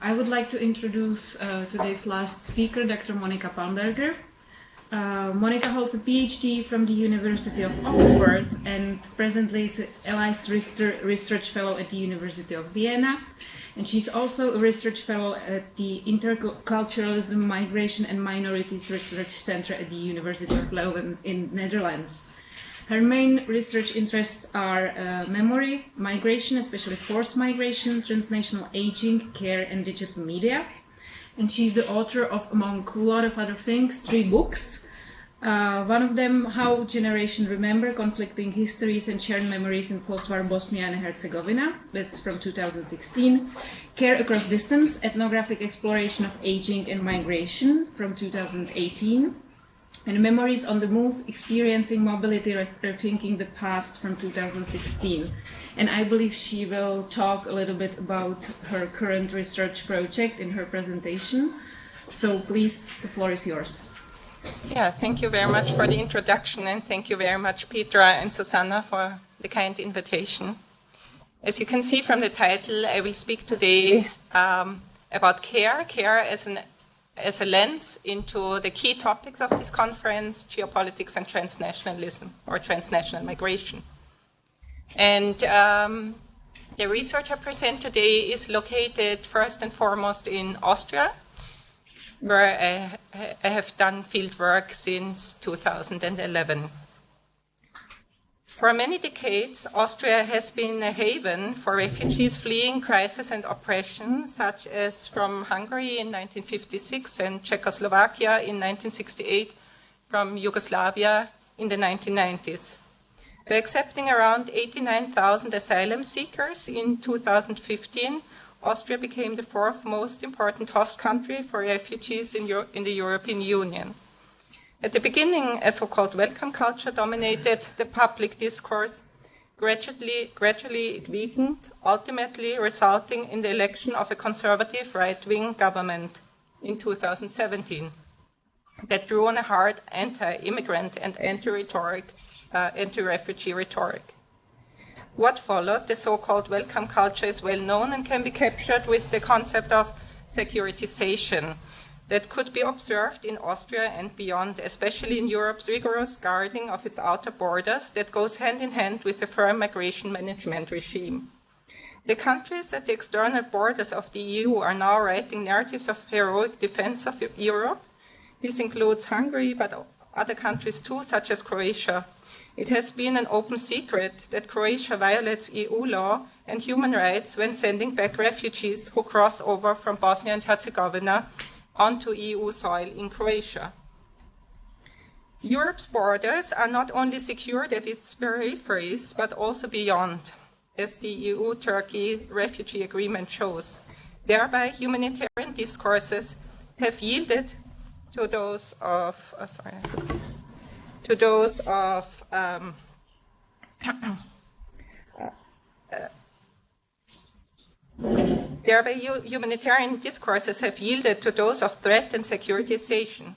I would like to introduce today's last speaker, Dr. Monika Palmberger. Monika holds a PhD from the University of Oxford and presently is Elias Richter Research Fellow at the University of Vienna. And she's also a research fellow at the Interculturalism, Migration and Minorities Research Center at the University of Leuven in Netherlands. Her main research interests are memory, migration, especially forced migration, transnational aging, care, and digital media. And she's the author of, among a lot of other things, 3 books. One of them, How Generations Remember Conflicting Histories and Shared Memories in Post-War Bosnia and Herzegovina. That's from 2016. Care Across Distance, Ethnographic Exploration of Aging and Migration from 2018. And Memories on the Move, Experiencing Mobility, Rethinking the Past from 2016. And I believe she will talk a little bit about her current research project in her presentation. So please, the floor is yours. Yeah, thank you very much for the introduction, and thank you very much, Petra and Susanna, for the kind invitation. As you can see from the title, I will speak today about care as a lens into the key topics of this conference, geopolitics and transnationalism, or transnational migration. And the research I present today is located first and foremost in Austria, where I have done field work since 2011. For many decades, Austria has been a haven for refugees fleeing crisis and oppression, such as from Hungary in 1956 and Czechoslovakia in 1968, from Yugoslavia in the 1990s. By accepting around 89,000 asylum seekers in 2015, Austria became the 4th most important host country for refugees in the European Union. At the beginning, a so-called welcome culture dominated the public discourse. Gradually it weakened, ultimately resulting in the election of a conservative right-wing government in 2017 that drew on a hard anti-immigrant and anti-refugee rhetoric. What followed, the so-called welcome culture, is well known and can be captured with the concept of securitization that could be observed in Austria and beyond, especially in Europe's rigorous guarding of its outer borders that goes hand in hand with a firm migration management regime. The countries at the external borders of the EU are now writing narratives of heroic defense of Europe. This includes Hungary, but other countries too, such as Croatia. It has been an open secret that Croatia violates EU law and human rights when sending back refugees who cross over from Bosnia and Herzegovina onto EU soil in Croatia. Europe's borders are not only secured at its peripheries, but also beyond, as the EU-Turkey refugee agreement shows. Thereby, humanitarian discourses have yielded to those of humanitarian discourses have yielded to those of threat and securitization.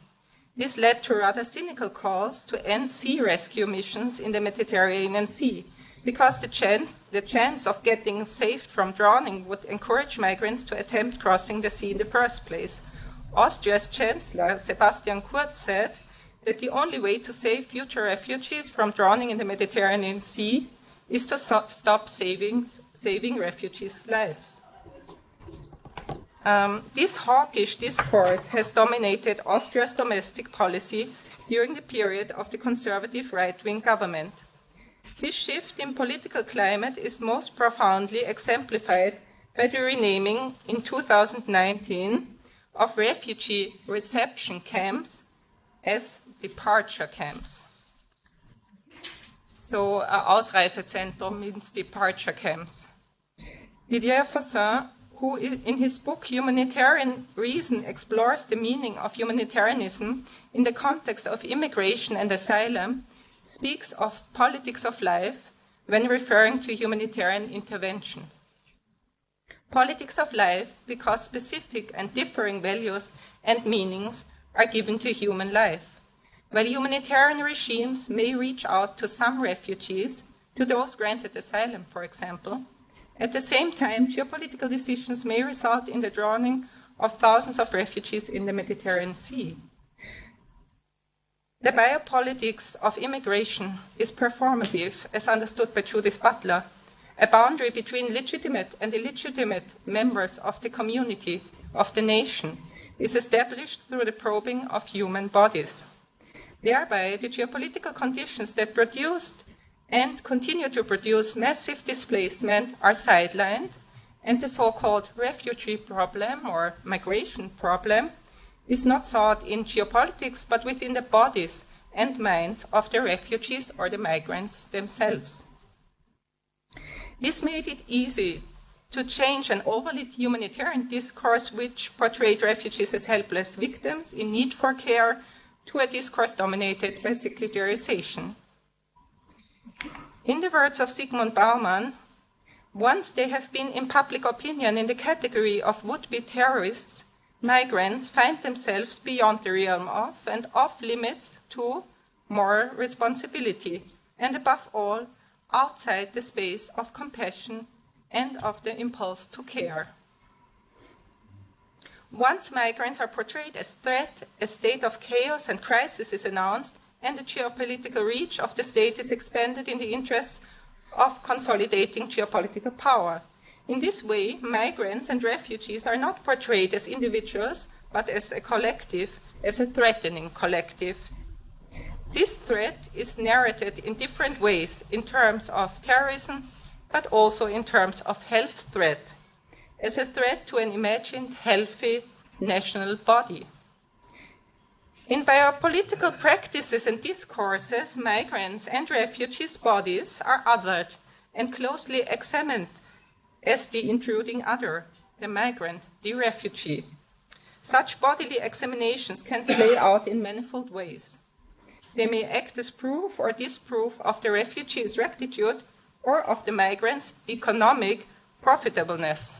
This led to rather cynical calls to end sea rescue missions in the Mediterranean Sea, because the chance of getting saved from drowning would encourage migrants to attempt crossing the sea in the first place. Austria's Chancellor, Sebastian Kurz, said that the only way to save future refugees from drowning in the Mediterranean Sea is to stop saving refugees' lives. This hawkish discourse has dominated Austria's domestic policy during the period of the conservative right-wing government. This shift in political climate is most profoundly exemplified by the renaming in 2019 of refugee reception camps as departure camps. So Ausreisezentrum means departure camps. Didier Fossin, who in his book Humanitarian Reason explores the meaning of humanitarianism in the context of immigration and asylum, speaks of politics of life when referring to humanitarian intervention. Politics of life because specific and differing values and meanings are given to human life. While humanitarian regimes may reach out to some refugees, to those granted asylum, for example, At the same time, geopolitical decisions may result in the drowning of thousands of refugees in the Mediterranean Sea. The biopolitics of immigration is performative, as understood by Judith Butler. A boundary between legitimate and illegitimate members of the community, of the nation, is established through the probing of human bodies. Thereby, the geopolitical conditions that produced and continue to produce massive displacement are sidelined, and the so-called refugee problem or migration problem is not sought in geopolitics, but within the bodies and minds of the refugees or the migrants themselves. This made it easy to change an overly humanitarian discourse which portrayed refugees as helpless victims in need for care to a discourse dominated by secularization. In the words of Zygmunt Bauman, once they have been in public opinion in the category of would-be terrorists, migrants find themselves beyond the realm of and off limits to moral responsibility, and above all, outside the space of compassion and of the impulse to care. Once migrants are portrayed as threat, a state of chaos and crisis is announced, and the geopolitical reach of the state is expanded in the interests of consolidating geopolitical power. In this way, migrants and refugees are not portrayed as individuals, but as a collective, as a threatening collective. This threat is narrated in different ways in terms of terrorism, but also in terms of health threat, as a threat to an imagined healthy national body. In biopolitical practices and discourses, migrants and refugees' bodies are othered and closely examined as the intruding other, the migrant, the refugee. Such bodily examinations can play out in manifold ways. They may act as proof or disproof of the refugee's rectitude or of the migrant's economic profitableness.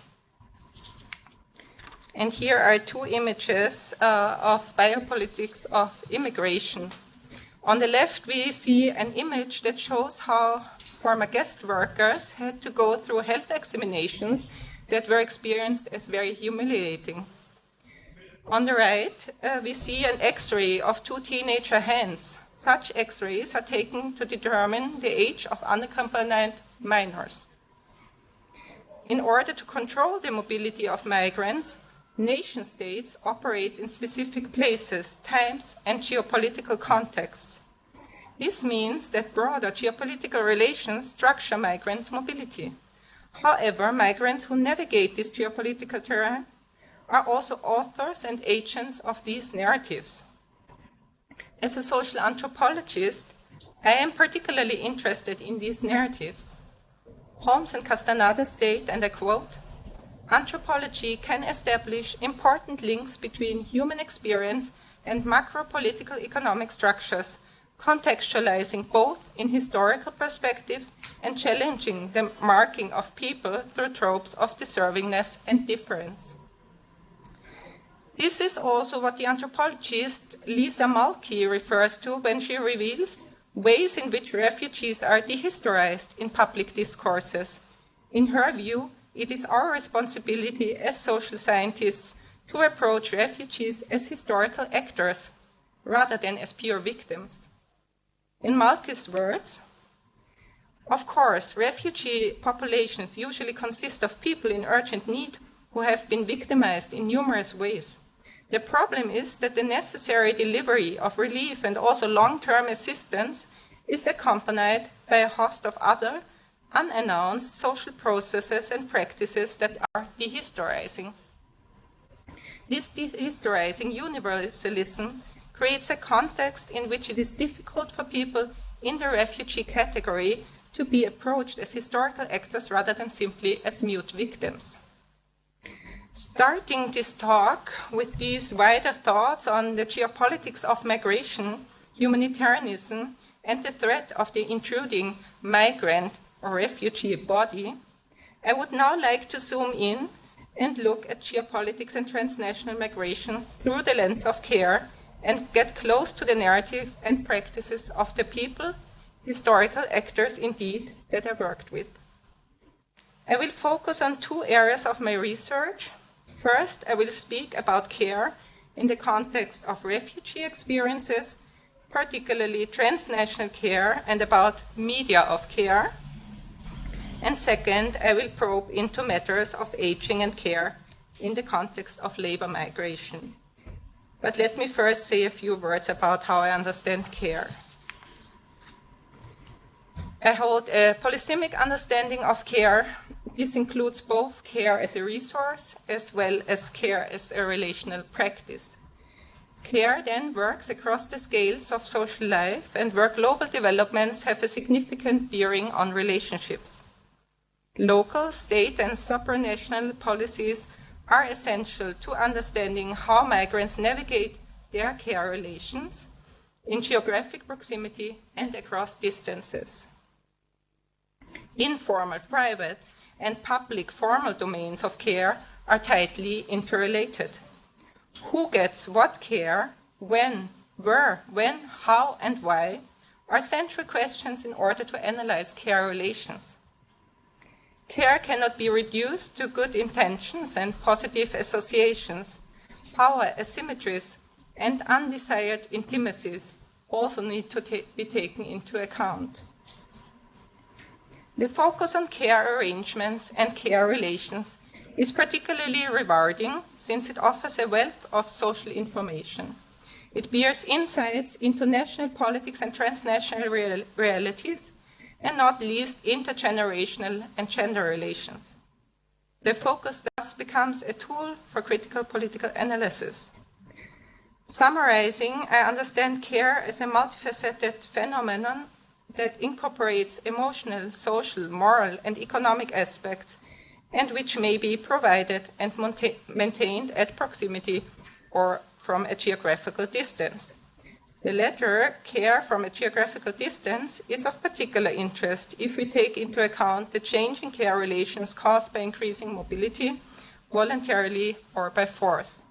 And here are two images of biopolitics of immigration. On the left, we see an image that shows how former guest workers had to go through health examinations that were experienced as very humiliating. On the right, we see an X-ray of two teenager hands. Such X-rays are taken to determine the age of unaccompanied minors. In order to control the mobility of migrants, nation-states operate in specific places, times, and geopolitical contexts. This means that broader geopolitical relations structure migrants' mobility. However, migrants who navigate this geopolitical terrain are also authors and agents of these narratives. As a social anthropologist, I am particularly interested in these narratives. Holmes and Castaneda state, and I quote, "Anthropology can establish important links between human experience and macro-political economic structures, contextualizing both in historical perspective and challenging the marking of people through tropes of deservingness and difference." This is also what the anthropologist Lisa Mulkey refers to when she reveals ways in which refugees are dehistorized in public discourses. In her view, it is our responsibility as social scientists to approach refugees as historical actors rather than as pure victims. In Mulkey's words, of course, refugee populations usually consist of people in urgent need who have been victimized in numerous ways. The problem is that the necessary delivery of relief and also long-term assistance is accompanied by a host of other unannounced social processes and practices that are dehistorizing. This dehistorizing universalism creates a context in which it is difficult for people in the refugee category to be approached as historical actors rather than simply as mute victims. Starting this talk with these wider thoughts on the geopolitics of migration, humanitarianism, and the threat of the intruding migrant or refugee body, I would now like to zoom in and look at geopolitics and transnational migration through the lens of care and get close to the narrative and practices of the people, historical actors indeed, that I worked with. I will focus on two areas of my research. First, I will speak about care in the context of refugee experiences, particularly transnational care, and about media of care. And second, I will probe into matters of aging and care in the context of labor migration. But let me first say a few words about how I understand care. I hold a polysemic understanding of care. This includes both care as a resource as well as care as a relational practice. Care then works across the scales of social life and where global developments have a significant bearing on relationships. Local, state, and supranational policies are essential to understanding how migrants navigate their care relations in geographic proximity and across distances. Informal, private, and public formal domains of care are tightly interrelated. Who gets what care, when, where, when, how, and why are central questions in order to analyze care relations. Care cannot be reduced to good intentions and positive associations. Power asymmetries and undesired intimacies also need to be taken into account. The focus on care arrangements and care relations is particularly rewarding since it offers a wealth of social information. It bears insights into national politics and transnational realities, and not least intergenerational and gender relations. The focus thus becomes a tool for critical political analysis. Summarizing, I understand care as a multifaceted phenomenon that incorporates emotional, social, moral, and economic aspects, and which may be provided and maintained at proximity or from a geographical distance. The latter, care from a geographical distance, is of particular interest if we take into account the change in care relations caused by increasing mobility, voluntarily or by force.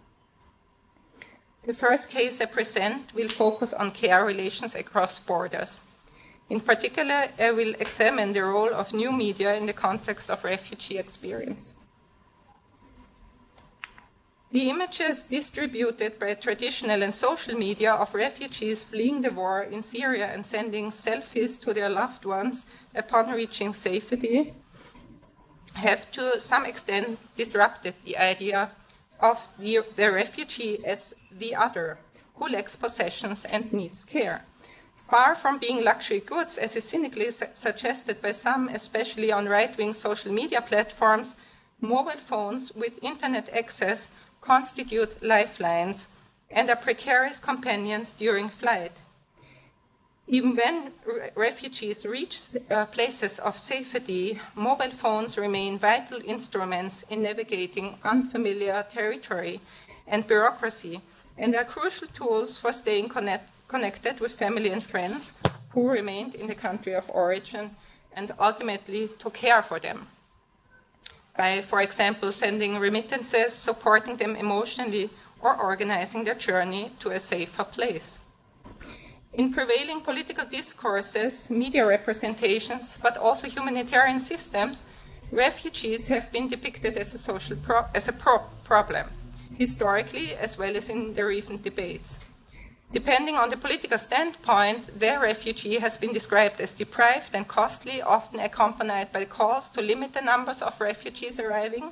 The first case I present will focus on care relations across borders. In particular, I will examine the role of new media in the context of refugee experience. The images distributed by traditional and social media of refugees fleeing the war in Syria and sending selfies to their loved ones upon reaching safety have to some extent disrupted the idea of the refugee as the other, who lacks possessions and needs care. Far from being luxury goods, as is cynically suggested by some, especially on right-wing social media platforms, mobile phones with internet access constitute lifelines and are precarious companions during flight. Even when refugees reach places of safety, mobile phones remain vital instruments in navigating unfamiliar territory and bureaucracy, and are crucial tools for staying connected with family and friends who remained in the country of origin and ultimately to care for them. By, for example, sending remittances, supporting them emotionally, or organizing their journey to a safer place. In prevailing political discourses, media representations, but also humanitarian systems, refugees have been depicted as a problem, historically as well as in the recent debates. Depending on the political standpoint, the refugee has been described as deprived and costly, often accompanied by calls to limit the numbers of refugees arriving.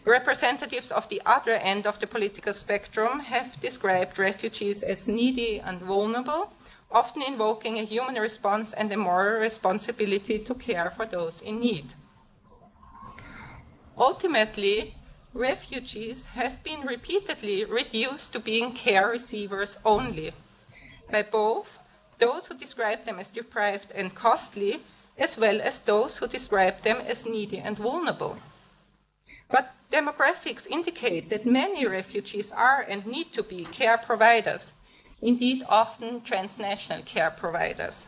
Representatives of the other end of the political spectrum have described refugees as needy and vulnerable, often invoking a human response and a moral responsibility to care for those in need. Ultimately, refugees have been repeatedly reduced to being care receivers only, by both those who describe them as deprived and costly, as well as those who describe them as needy and vulnerable. But demographics indicate that many refugees are and need to be care providers, indeed often transnational care providers.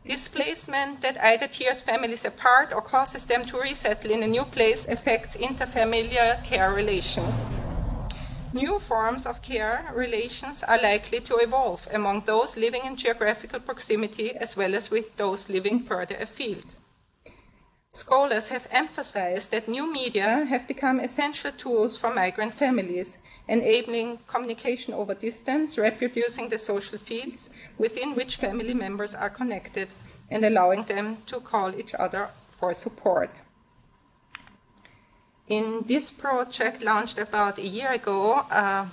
Displacement that either tears families apart or causes them to resettle in a new place affects interfamiliar care relations. New forms of care relations are likely to evolve among those living in geographical proximity as well as with those living further afield. Scholars have emphasized that new media have become essential tools for migrant families, enabling communication over distance, reproducing the social fields within which family members are connected, and allowing them to call each other for support. In this project, launched about a year ago,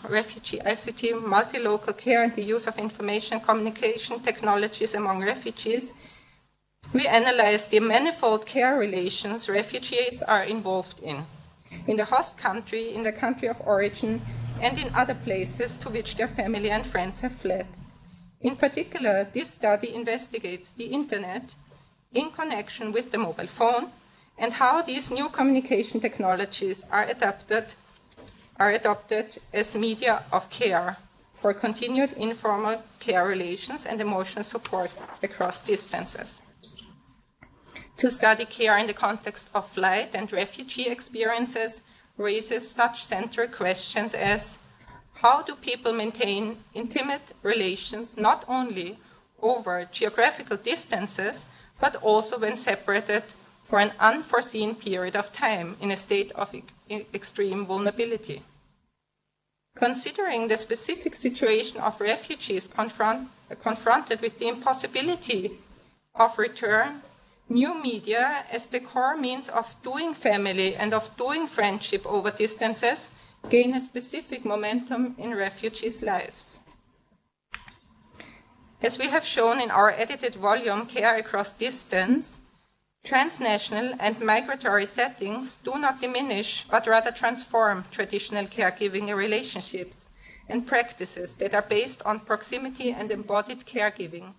Refugee ICT, MultiLocal Care and the Use of Information Communication Technologies Among Refugees, we analyzed the manifold care relations refugees are involved in the host country, in the country of origin, and in other places to which their family and friends have fled. In particular, this study investigates the internet in connection with the mobile phone and how these new communication technologies are adopted as media of care for continued informal care relations and emotional support across distances. To study care in the context of flight and refugee experiences raises such central questions as: how do people maintain intimate relations not only over geographical distances, but also when separated for an unforeseen period of time in a state of extreme vulnerability? Considering the specific situation of refugees confronted with the impossibility of return, new media as the core means of doing family and of doing friendship over distances gain a specific momentum in refugees' lives. As we have shown in our edited volume, Care Across Distance, transnational and migratory settings do not diminish, but rather transform traditional caregiving relationships and practices that are based on proximity and embodied caregiving.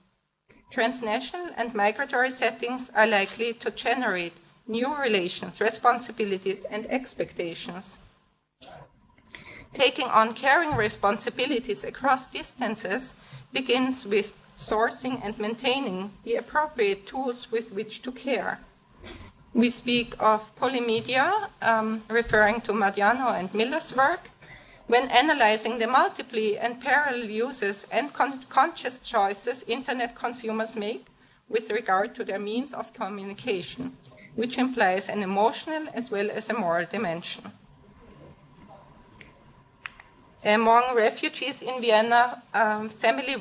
Transnational and migratory settings are likely to generate new relations, responsibilities, and expectations. Taking on caring responsibilities across distances begins with sourcing and maintaining the appropriate tools with which to care. We speak of polymedia, referring to Mariano and Miller's work, when analyzing the multiple and parallel uses and conscious choices internet consumers make with regard to their means of communication, which implies an emotional as well as a moral dimension. Among refugees in Vienna, family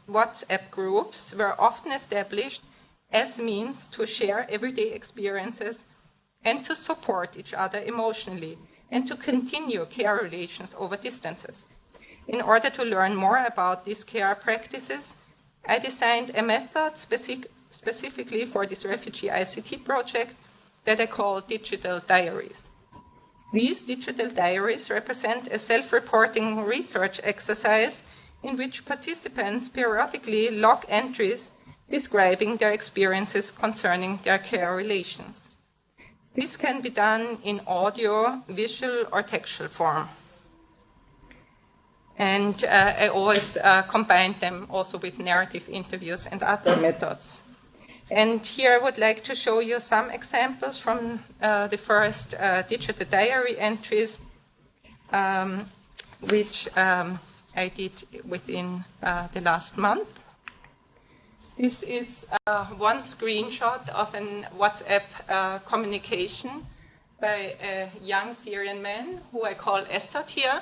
WhatsApp groups were often established as means to share everyday experiences and to support each other emotionally, and to continue care relations over distances. In order to learn more about these care practices, I designed a method specifically for this Refugee ICT project that I call digital diaries. These digital diaries represent a self-reporting research exercise in which participants periodically log entries describing their experiences concerning their care relations. This can be done in audio, visual, or textual form. And I always combine them also with narrative interviews and other methods. And here I would like to show you some examples from the first digital diary entries, which I did within the last month. This is one screenshot of a WhatsApp communication by a young Syrian man who I call Esad here,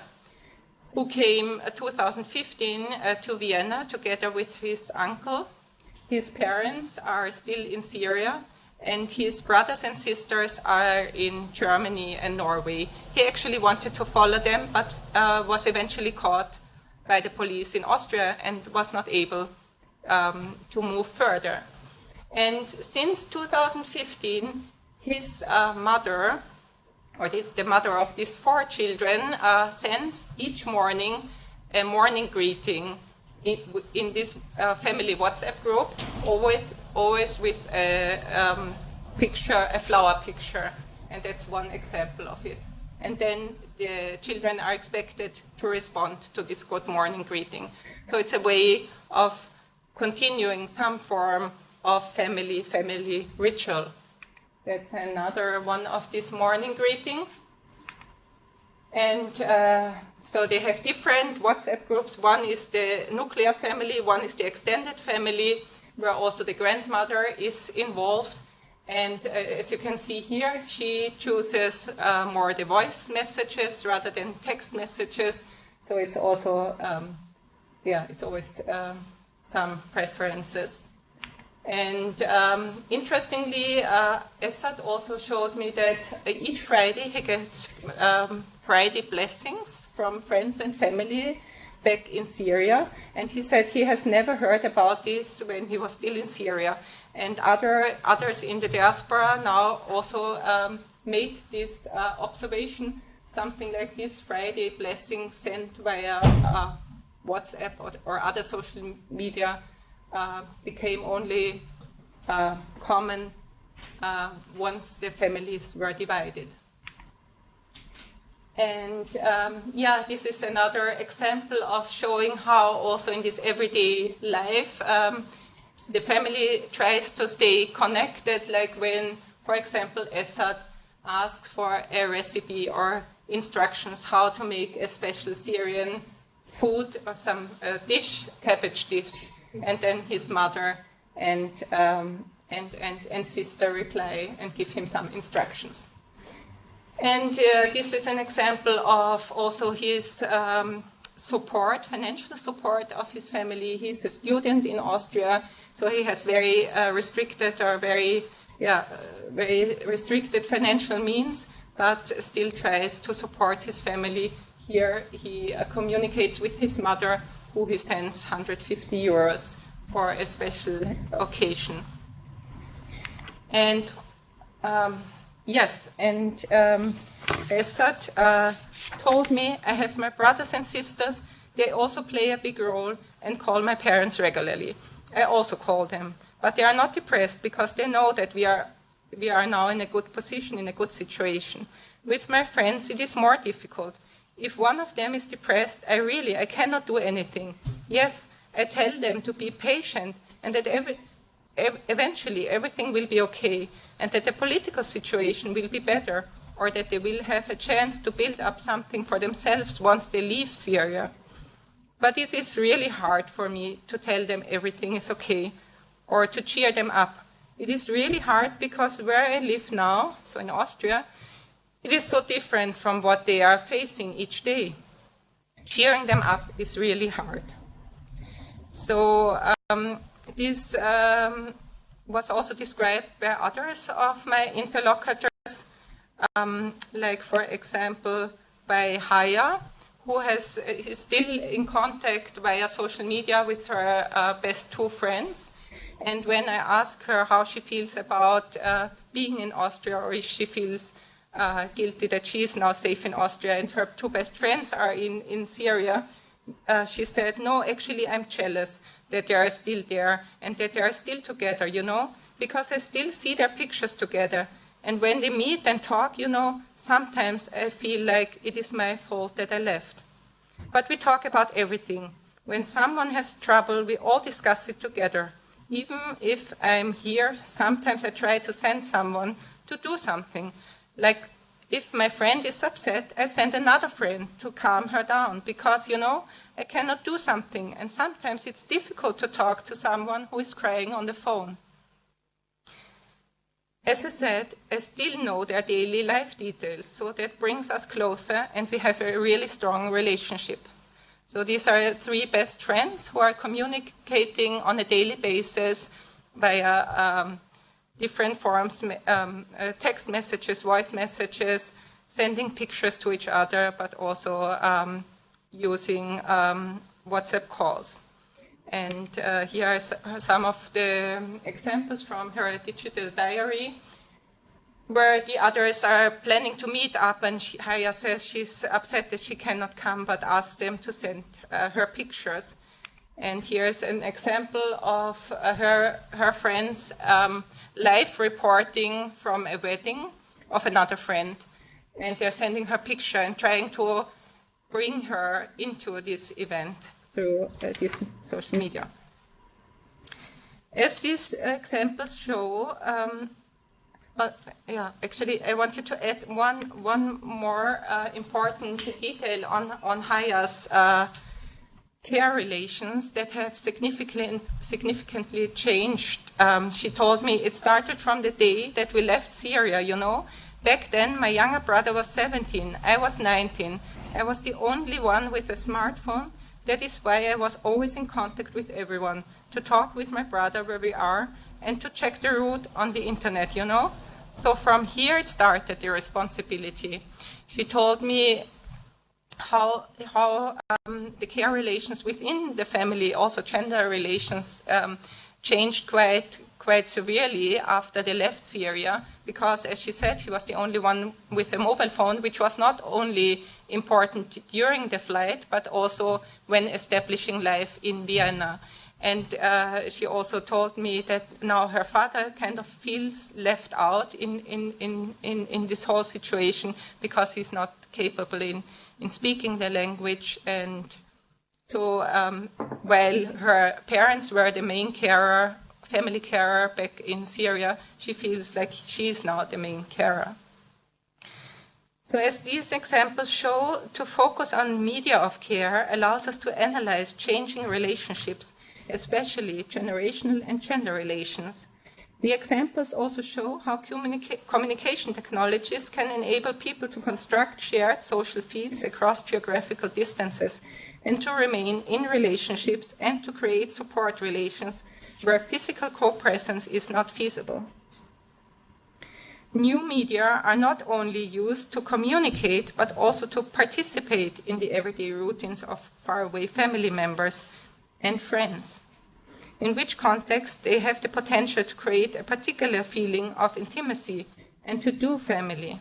who came 2015 to Vienna together with his uncle. His parents are still in Syria, and his brothers and sisters are in Germany and Norway. He actually wanted to follow them, but was eventually caught by the police in Austria and was not able to move further. And since 2015, his mother, or the mother of these 4 children, sends each morning a morning greeting in this family WhatsApp group, always with a picture, a flower picture, and that's one example of it. And then the children are expected to respond to this good morning greeting. So it's a way of continuing some form of family ritual. That's another one of these morning greetings. And so they have different WhatsApp groups. One is the nuclear family, one is the extended family, where also the grandmother is involved. And as you can see here, she chooses more the voice messages rather than text messages. So it's also, it's always some preferences. And interestingly, Esad also showed me that each Friday he gets Friday blessings from friends and family back in Syria. And he said he has never heard about this when he was still in Syria. And others in the diaspora now also made this observation, something like this Friday blessing sent via WhatsApp or other social media became only common once the families were divided. And this is another example of showing how also in this everyday life the family tries to stay connected, like when, for example, Esad asked for a recipe or instructions how to make a special Syrian food or some dish, cabbage dish, and then his mother and sister reply and give him some instructions. And this is an example of also his support, financial support of his family. He's a student in Austria, so he has very restricted or very restricted financial means, but still tries to support his family. Here he communicates with his mother, who he sends 150 euros for a special occasion. And Esad told me, I have my brothers and sisters, they also play a big role and call my parents regularly. I also call them, but they are not depressed because they know that we are now in a good position, in a good situation. With my friends, it is more difficult. If one of them is depressed, I cannot do anything. Yes, I tell them to be patient and that eventually everything will be okay and that the political situation will be better or that they will have a chance to build up something for themselves once they leave Syria. But it is really hard for me to tell them everything is okay or to cheer them up. It is really hard because where I live now, so in Austria, it is so different from what they are facing each day. Cheering them up is really hard. So this was also described by others of my interlocutors, like for example by Haya, who is still in contact via social media with her best two friends. And when I ask her how she feels about being in Austria, or if she feels guilty that she is now safe in Austria and her two best friends are in Syria, she said, no, actually I'm jealous that they are still there and that they are still together, because I still see their pictures together. And when they meet and talk, sometimes I feel like it is my fault that I left. But we talk about everything. When someone has trouble, we all discuss it together. Even if I'm here, sometimes I try to send someone to do something. Like if my friend is upset, I send another friend to calm her down because, I cannot do something. And sometimes it's difficult to talk to someone who is crying on the phone. As I said, I still know their daily life details, so that brings us closer and we have a really strong relationship. So these are three best friends who are communicating on a daily basis via different forms, text messages, voice messages, sending pictures to each other, but also using WhatsApp calls. And here are some of the examples from her digital diary, where the others are planning to meet up, and Haya says she's upset that she cannot come, but asks them to send her pictures. And here's an example of her friends live reporting from a wedding of another friend, and they're sending her picture and trying to bring her into this event through this social media. As these examples show, actually, I wanted to add one more important detail on Haya's care relations that have significantly changed. She told me it started from the day that we left Syria, you know. Back then, my younger brother was 17, I was 19. I was the only one with a smartphone. That is why I was always in contact with everyone, to talk with my brother where we are, and to check the route on the internet, you know. So from here it started, the responsibility. She told me how the care relations within the family, also gender relations, changed quite severely after they left Syria, because, as she said, she was the only one with a mobile phone, which was not only important during the flight, but also when establishing life in Vienna. And she also told me that now her father kind of feels left out in this whole situation because he's not capable in speaking the language. And so while her parents were the main carer, family carer back in Syria, she feels like she is now the main carer. So as these examples show, to focus on media of care allows us to analyze changing relationships, especially generational and gender relations. The examples also show how communication technologies can enable people to construct shared social fields across geographical distances and to remain in relationships and to create support relations where physical co-presence is not feasible. New media are not only used to communicate, but also to participate in the everyday routines of faraway family members and friends, in which context they have the potential to create a particular feeling of intimacy and to do family.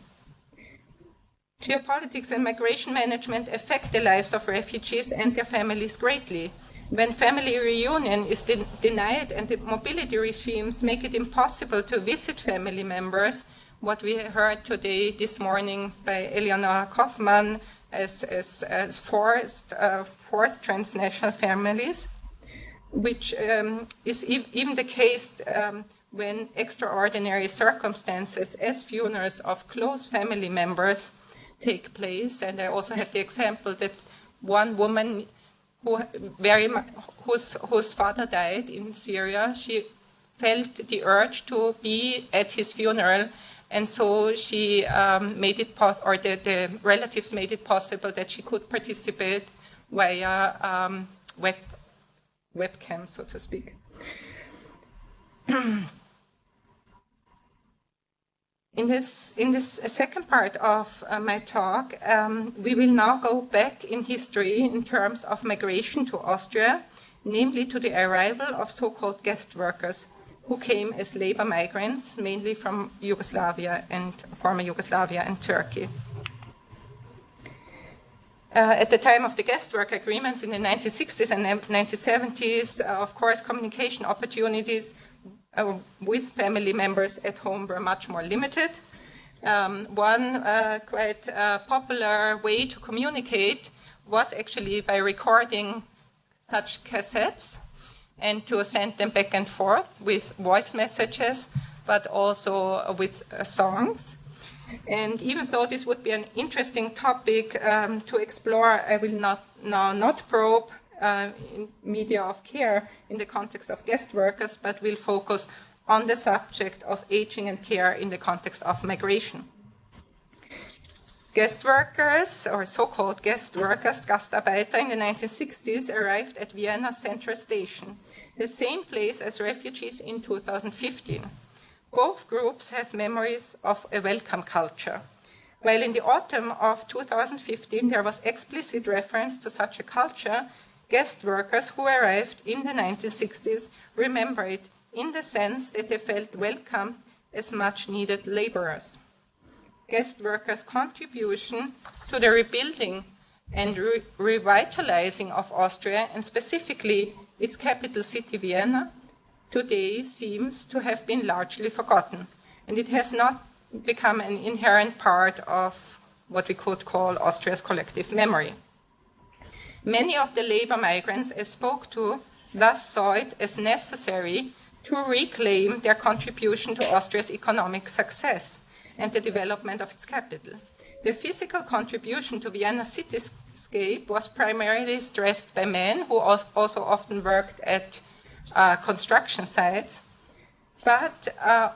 Geopolitics and migration management affect the lives of refugees and their families greatly. When family reunion is denied and the mobility regimes make it impossible to visit family members, what we heard today, this morning, by Eleonora Kaufmann as forced transnational families, which is even the case when extraordinary circumstances as funerals of close family members take place. And I also have the example that one woman whose father died in Syria, she felt the urge to be at his funeral, and so she made it or the relatives made it possible that she could participate via webcam, so to speak. In this second part of my talk, we will now go back in history in terms of migration to Austria, namely to the arrival of so-called guest workers who came as labor migrants, mainly from Yugoslavia and former Yugoslavia and Turkey. At the time of the guest work agreements in the 1960s and 1970s, of course, communication opportunities with family members at home were much more limited. One quite popular way to communicate was actually by recording such cassettes and to send them back and forth with voice messages, but also with songs. And even though this would be an interesting topic to explore, I will not probe in media of care in the context of guest workers, but will focus on the subject of aging and care in the context of migration. Guest workers, or so-called guest workers, Gastarbeiter, in the 1960s arrived at Vienna Central Station, the same place as refugees in 2015. Both groups have memories of a welcome culture. While in the autumn of 2015 there was explicit reference to such a culture, guest workers who arrived in the 1960s remember it in the sense that they felt welcomed as much-needed laborers. Guest workers' contribution to the rebuilding and revitalizing of Austria, and specifically its capital city, Vienna, today seems to have been largely forgotten, and it has not become an inherent part of what we could call Austria's collective memory. Many of the labor migrants I spoke to thus saw it as necessary to reclaim their contribution to Austria's economic success and the development of its capital. The physical contribution to Vienna city's landscape was primarily stressed by men, who also often worked at construction sites, but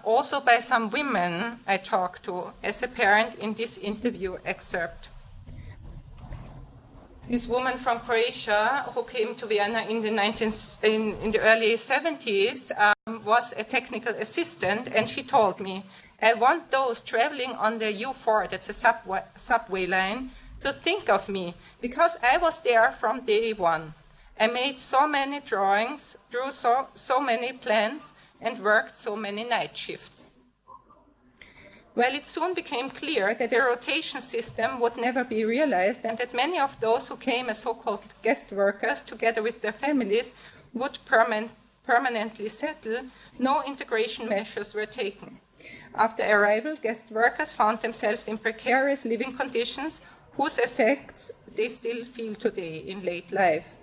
also by some women I talked to, as apparent in this interview excerpt. This woman from Croatia, who came to Vienna in the early 70s, was a technical assistant, and she told me, I want those traveling on the U4, that's a subway line, to think of me, because I was there from day one. I made so many drawings, drew so many plans, and worked so many night shifts. Well, it soon became clear that a rotation system would never be realized, and that many of those who came as so-called guest workers, together with their families, would permanently settle. No integration measures were taken. After arrival, guest workers found themselves in precarious living conditions whose effects they still feel today in late life.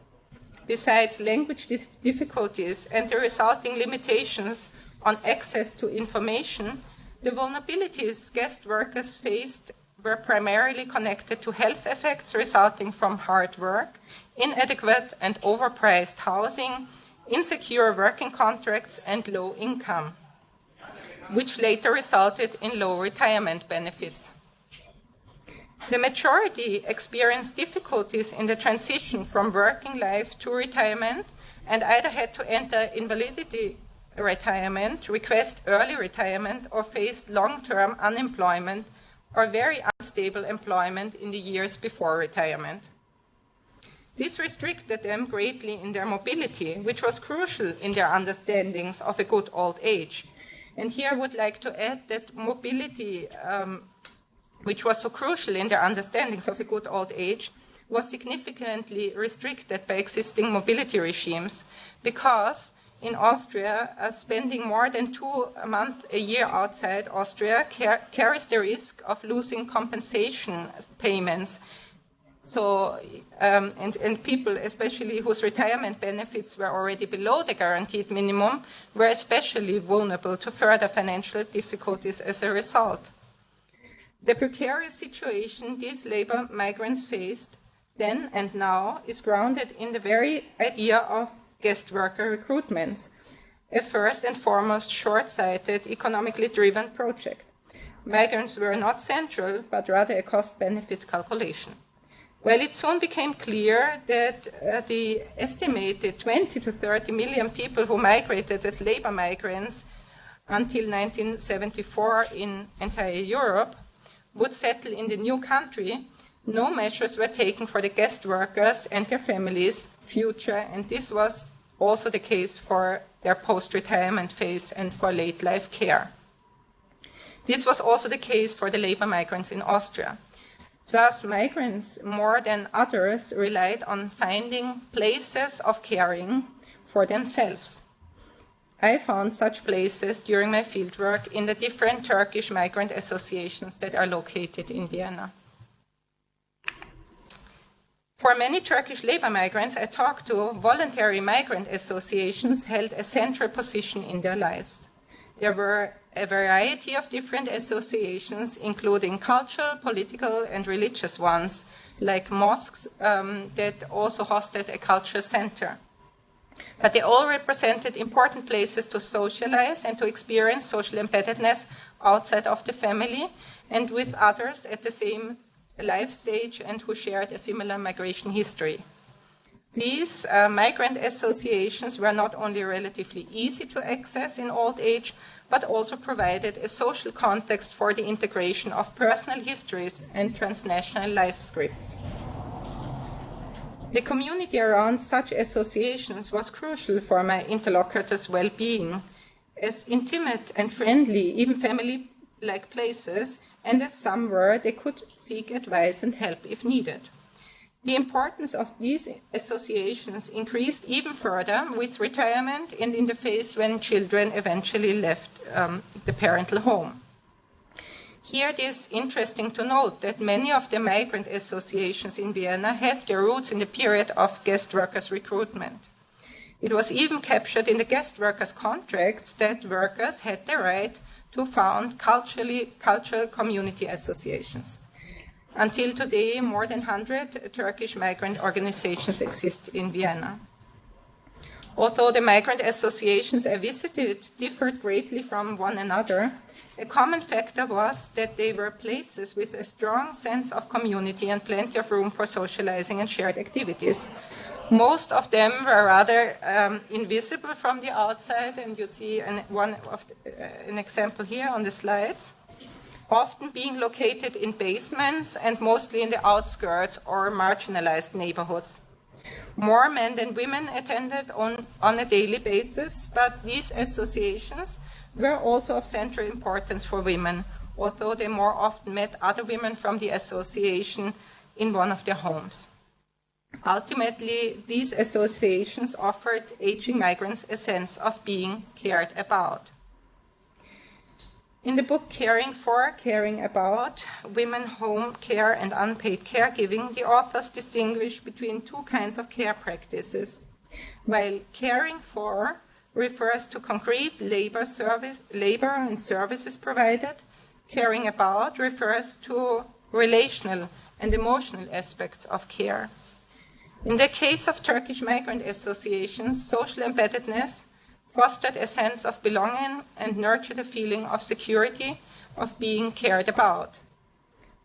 Besides language difficulties and the resulting limitations on access to information, the vulnerabilities guest workers faced were primarily connected to health effects resulting from hard work, inadequate and overpriced housing, insecure working contracts, and low income, which later resulted in low retirement benefits. The majority experienced difficulties in the transition from working life to retirement and either had to enter invalidity retirement, request early retirement, or faced long-term unemployment or very unstable employment in the years before retirement. This restricted them greatly in their mobility, which was crucial in their understandings of a good old age. And here I would like to add that mobility, which was so crucial in their understandings of a good old age, was significantly restricted by existing mobility regimes, because in Austria, spending more than 2 months a year outside Austria carries the risk of losing compensation payments. So, and people, especially whose retirement benefits were already below the guaranteed minimum, were especially vulnerable to further financial difficulties as a result. The precarious situation these labor migrants faced then and now is grounded in the very idea of guest worker recruitments, a first and foremost short-sighted, economically driven project. Migrants were not central, but rather a cost-benefit calculation. Well, it soon became clear that the estimated 20 to 30 million people who migrated as labor migrants until 1974 in entire Europe would settle in the new country. No measures were taken for the guest workers and their families' future, and this was also the case for their post-retirement phase and for late life care. This was also the case for the labor migrants in Austria. Thus, migrants, more than others, relied on finding places of caring for themselves. I found such places during my fieldwork in the different Turkish migrant associations that are located in Vienna. For many Turkish labor migrants I talked to, voluntary migrant associations held a central position in their lives. There were a variety of different associations, including cultural, political, and religious ones, like mosques that also hosted a culture center. But they all represented important places to socialize and to experience social embeddedness outside of the family and with others at the same life stage and who shared a similar migration history. These migrant associations were not only relatively easy to access in old age, but also provided a social context for the integration of personal histories and transnational life scripts. The community around such associations was crucial for my interlocutors' well-being, as intimate and friendly, even family-like places, and as some were, they could seek advice and help if needed. The importance of these associations increased even further with retirement and in the phase when children eventually left the parental home. Here it is interesting to note that many of the migrant associations in Vienna have their roots in the period of guest workers' recruitment. It was even captured in the guest workers' contracts that workers had the right to found cultural community associations. Until today, more than 100 Turkish migrant organizations exist in Vienna. Although the migrant associations I visited differed greatly from one another, a common factor was that they were places with a strong sense of community and plenty of room for socializing and shared activities. Most of them were rather invisible from the outside, and you see an example here on the slides, often being located in basements and mostly in the outskirts or marginalized neighborhoods. More men than women attended on a daily basis, but these associations were also of central importance for women, although they more often met other women from the association in one of their homes. Ultimately, these associations offered aging migrants a sense of being cared about. In the book Caring for, Caring About, Women, Home Care and Unpaid Caregiving, the authors distinguish between two kinds of care practices. While caring for refers to concrete labor and services provided, caring about refers to relational and emotional aspects of care. In the case of Turkish migrant associations, social embeddedness fostered a sense of belonging and nurtured a feeling of security, of being cared about.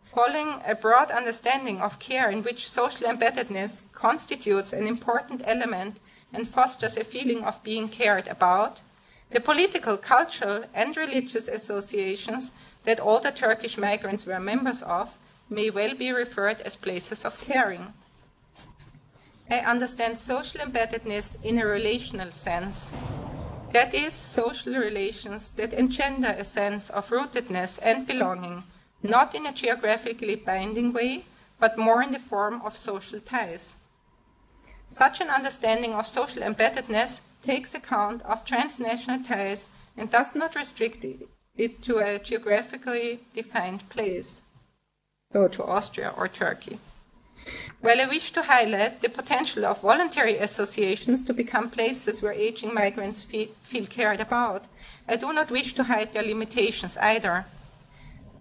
Following a broad understanding of care in which social embeddedness constitutes an important element and fosters a feeling of being cared about, the political, cultural, and religious associations that all the Turkish migrants were members of may well be referred as places of caring. I understand social embeddedness in a relational sense. That is, social relations that engender a sense of rootedness and belonging, not in a geographically binding way, but more in the form of social ties. Such an understanding of social embeddedness takes account of transnational ties and does not restrict it to a geographically defined place, so to Austria or Turkey. While I wish to highlight the potential of voluntary associations to become places where aging migrants feel cared about, I do not wish to hide their limitations either.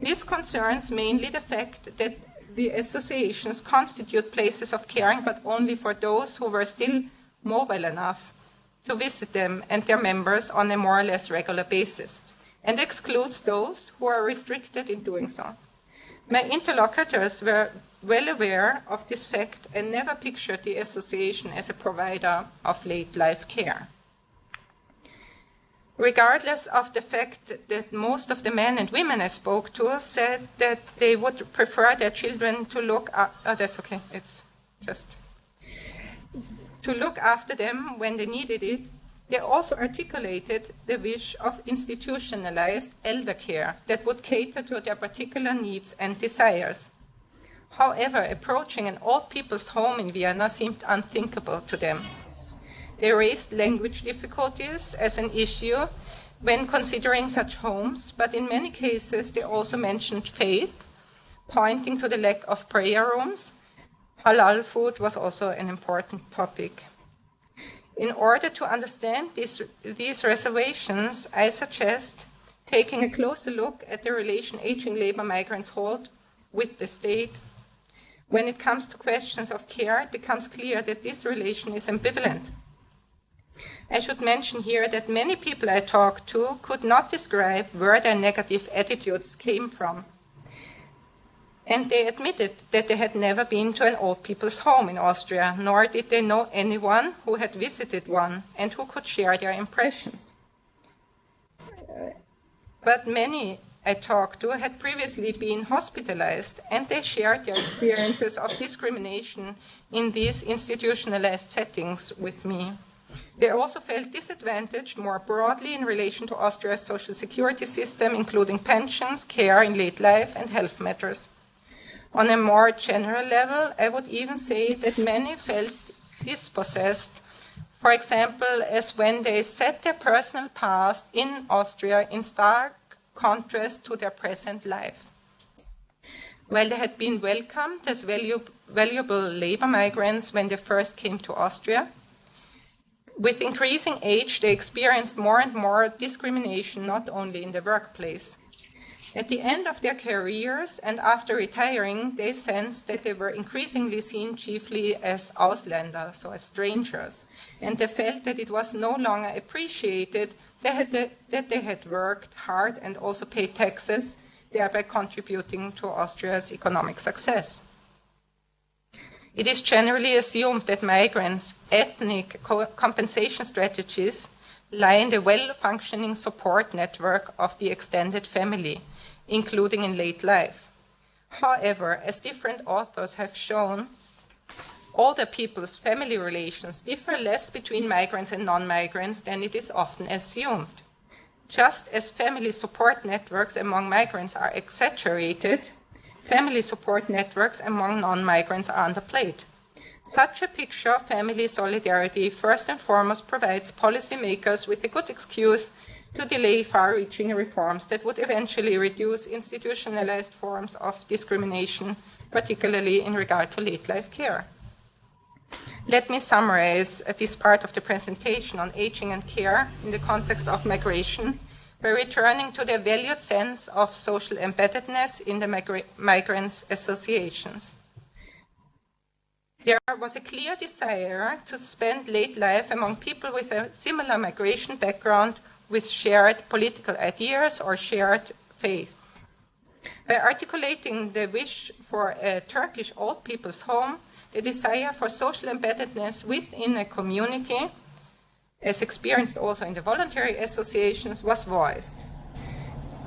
This concerns mainly the fact that the associations constitute places of caring, but only for those who were still mobile enough to visit them and their members on a more or less regular basis, and excludes those who are restricted in doing so. My interlocutors were well aware of this fact and never pictured the association as a provider of late life care. Regardless of the fact that most of the men and women I spoke to said that they would prefer their children to look to look after them when they needed it, they also articulated the wish of institutionalized elder care that would cater to their particular needs and desires. However, approaching an old people's home in Vienna seemed unthinkable to them. They raised language difficulties as an issue when considering such homes, but in many cases they also mentioned faith, pointing to the lack of prayer rooms. Halal food was also an important topic. In order to understand these reservations, I suggest taking a closer look at the relation aging labor migrants hold with the state. When it comes to questions of care, it becomes clear that this relation is ambivalent. I should mention here that many people I talked to could not describe where their negative attitudes came from. And they admitted that they had never been to an old people's home in Austria, nor did they know anyone who had visited one and who could share their impressions. But many I talked to had previously been hospitalized, and they shared their experiences of discrimination in these institutionalized settings with me. They also felt disadvantaged more broadly in relation to Austria's social security system, including pensions, care in late life, and health matters. On a more general level, I would even say that many felt dispossessed, for example, as when they set their personal past in Austria in stark contrast to their present life. While they had been welcomed as valuable labor migrants when they first came to Austria, with increasing age, they experienced more and more discrimination, not only in the workplace. At the end of their careers and after retiring, they sensed that they were increasingly seen chiefly as Ausländer, so as strangers, and they felt that it was no longer appreciated that they had worked hard and also paid taxes, thereby contributing to Austria's economic success. It is generally assumed that migrants' ethnic compensation strategies lie in the well-functioning support network of the extended family, including in late life. However, as different authors have shown, older people's family relations differ less between migrants and non-migrants than it is often assumed. Just as family support networks among migrants are exaggerated, family support networks among non-migrants are underplayed. Such a picture of family solidarity first and foremost provides policymakers with a good excuse to delay far-reaching reforms that would eventually reduce institutionalized forms of discrimination, particularly in regard to late-life care. Let me summarize this part of the presentation on aging and care in the context of migration by returning to the valued sense of social embeddedness in the migrants' associations. There was a clear desire to spend late life among people with a similar migration background with shared political ideas or shared faith. By articulating the wish for a Turkish old people's home, the desire for social embeddedness within a community, as experienced also in the voluntary associations, was voiced.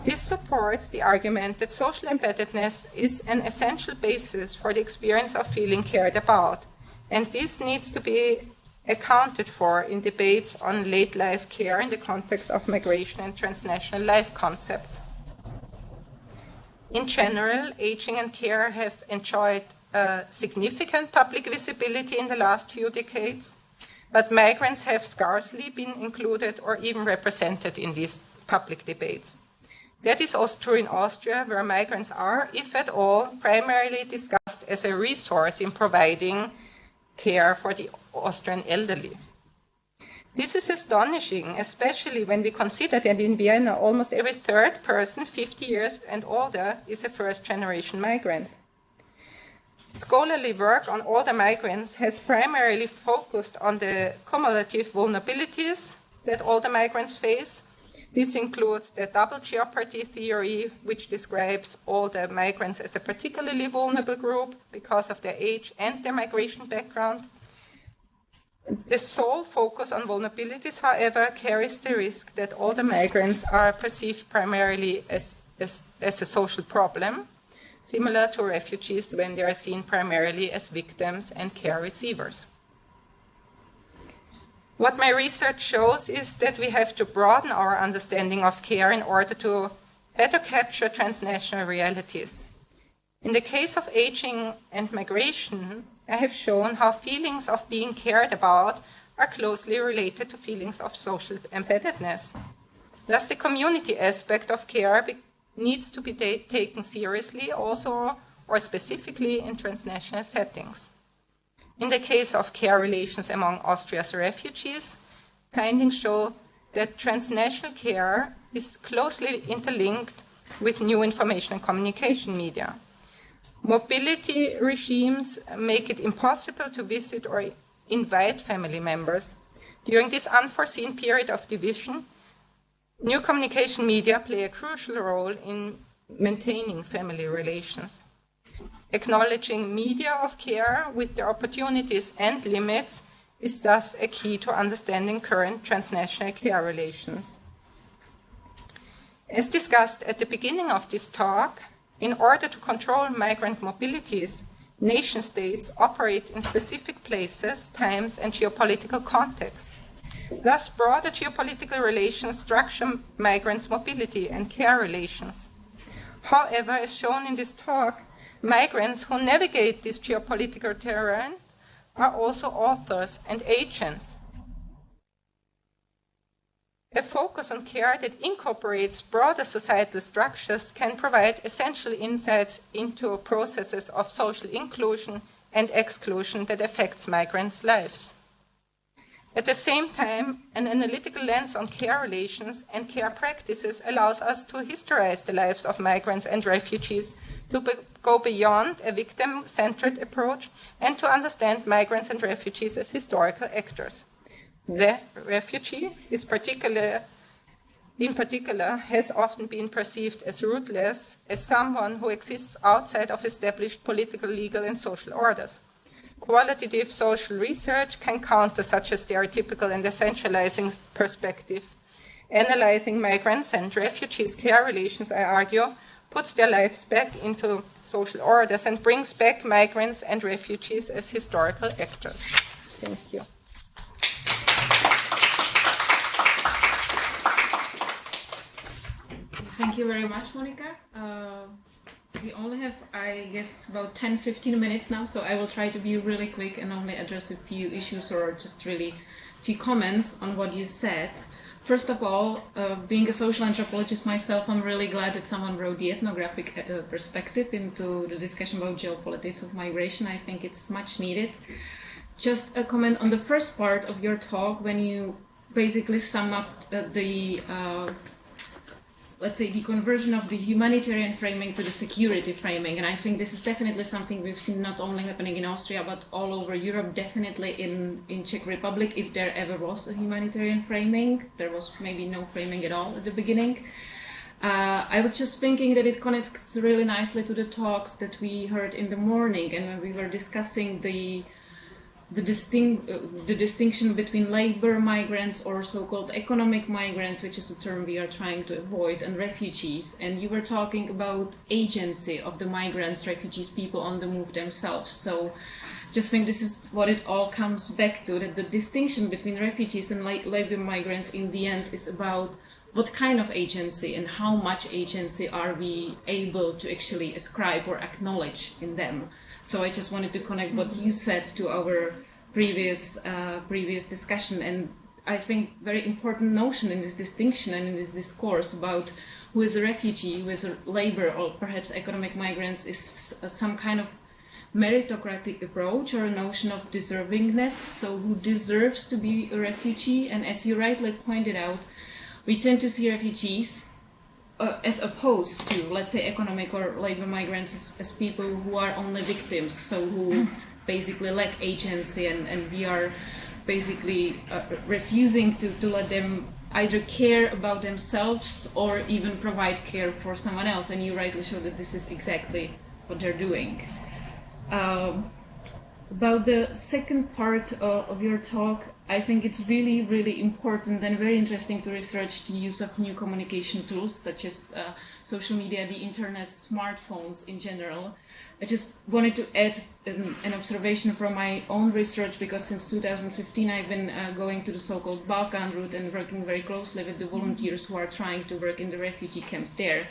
This supports the argument that social embeddedness is an essential basis for the experience of feeling cared about, and this needs to be accounted for in debates on late life care in the context of migration and transnational life concepts. In general, aging and care have enjoyed significant public visibility in the last few decades, but migrants have scarcely been included or even represented in these public debates. That is also true in Austria, where migrants are, if at all, primarily discussed as a resource in providing care for the Austrian elderly. This is astonishing, especially when we consider that in Vienna almost every third person 50 years and older is a first-generation migrant. Scholarly work on older migrants has primarily focused on the cumulative vulnerabilities that older migrants face. This includes the double jeopardy theory, which describes older migrants as a particularly vulnerable group because of their age and their migration background. The sole focus on vulnerabilities, however, carries the risk that older migrants are perceived primarily as a social problem, similar to refugees when they are seen primarily as victims and care receivers. What my research shows is that we have to broaden our understanding of care in order to better capture transnational realities. In the case of aging and migration, I have shown how feelings of being cared about are closely related to feelings of social embeddedness. Thus, the community aspect of care needs to be taken seriously also or specifically in transnational settings. In the case of care relations among Austria's refugees, findings show that transnational care is closely interlinked with new information and communication media. Mobility regimes make it impossible to visit or invite family members. During this unforeseen period of division, new communication media play a crucial role in maintaining family relations. Acknowledging media of care with their opportunities and limits is thus a key to understanding current transnational care relations. As discussed at the beginning of this talk, in order to control migrant mobilities, nation-states operate in specific places, times, and geopolitical contexts. Thus, broader geopolitical relations structure migrants' mobility and care relations. However, as shown in this talk, migrants who navigate this geopolitical terrain are also authors and agents. A focus on care that incorporates broader societal structures can provide essential insights into processes of social inclusion and exclusion that affects migrants' lives. At the same time, an analytical lens on care relations and care practices allows us to historize the lives of migrants and refugees, to go beyond a victim-centered approach, and to understand migrants and refugees as historical actors. The refugee in particular, has often been perceived as rootless, as someone who exists outside of established political, legal, and social orders. Qualitative social research can counter such a stereotypical and essentializing perspective. Analyzing migrants and refugees' care relations, I argue, puts their lives back into social orders and brings back migrants and refugees as historical actors. Thank you. Thank you very much, Monika. We only have, I guess, about 10-15 minutes now, so I will try to be really quick and only address a few issues or just really a few comments on what you said. First of all, being a social anthropologist myself, I'm really glad that someone brought the ethnographic perspective into the discussion about geopolitics of migration. I think it's much needed. Just a comment on the first part of your talk when you basically sum up let's say, the conversion of the humanitarian framing to the security framing. And I think this is definitely something we've seen not only happening in Austria, but all over Europe, definitely in Czech Republic, if there ever was a humanitarian framing. There was maybe no framing at all at the beginning. I was just thinking that it connects really nicely to the talks that we heard in the morning, and when we were discussing the distinction between labor migrants or so-called economic migrants, which is a term we are trying to avoid, and refugees. And you were talking about agency of the migrants, refugees, people on the move themselves. So just think this is what it all comes back to, that the distinction between refugees and labor migrants in the end is about what kind of agency and how much agency are we able to actually ascribe or acknowledge in them. So I just wanted to connect what you said to our previous discussion, and I think very important notion in this distinction and in this discourse about who is a refugee, who is a labor or perhaps economic migrants is some kind of meritocratic approach or a notion of deservingness, so who deserves to be a refugee. And as you rightly pointed out, we tend to see refugees as opposed to, let's say, economic or labor migrants as people who are only victims, so who basically lack agency, and we are basically refusing to let them either care about themselves or even provide care for someone else. And you rightly showed that this is exactly what they're doing. About the second part of your talk, I think it's really, really important and very interesting to research the use of new communication tools such as social media, the internet, smartphones in general. I just wanted to add an observation from my own research, because since 2015 I've been going to the so-called Balkan route and working very closely with the volunteers who are trying to work in the refugee camps there.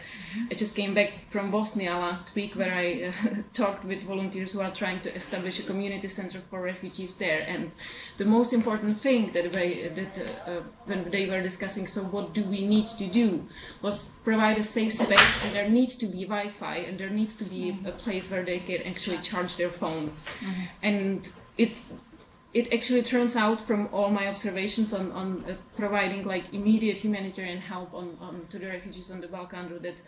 I just came back from Bosnia last week, where I talked with volunteers who are trying to establish a community center for refugees there. And the most important thing when they were discussing, so what do we need to do, was provide a safe space, and there needs to be Wi-Fi, and there needs to be a place where they can actually charge their phones. And it actually turns out from all my observations on providing like immediate humanitarian help to the refugees on the Balkan route, that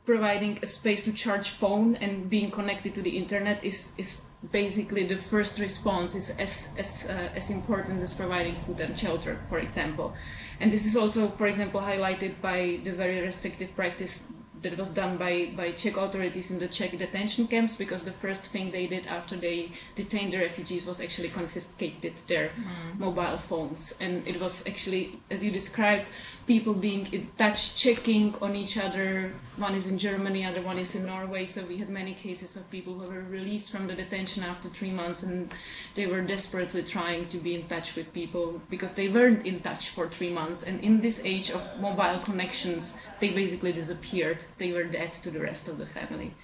providing a space to charge phone and being connected to the internet is basically the first response, is as important as providing food and shelter, for example. And this is also, for example, highlighted by the very restrictive practice that was done by Czech authorities in the Czech detention camps, because the first thing they did after they detained the refugees was actually confiscated their mobile phones. And it was actually, as you described, people being in touch, checking on each other. One is in Germany, other one is in Norway. So we had many cases of people who were released from the detention after 3 months, and they were desperately trying to be in touch with people because they weren't in touch for 3 months. And in this age of mobile connections, they basically disappeared. They were dead to the rest of the family.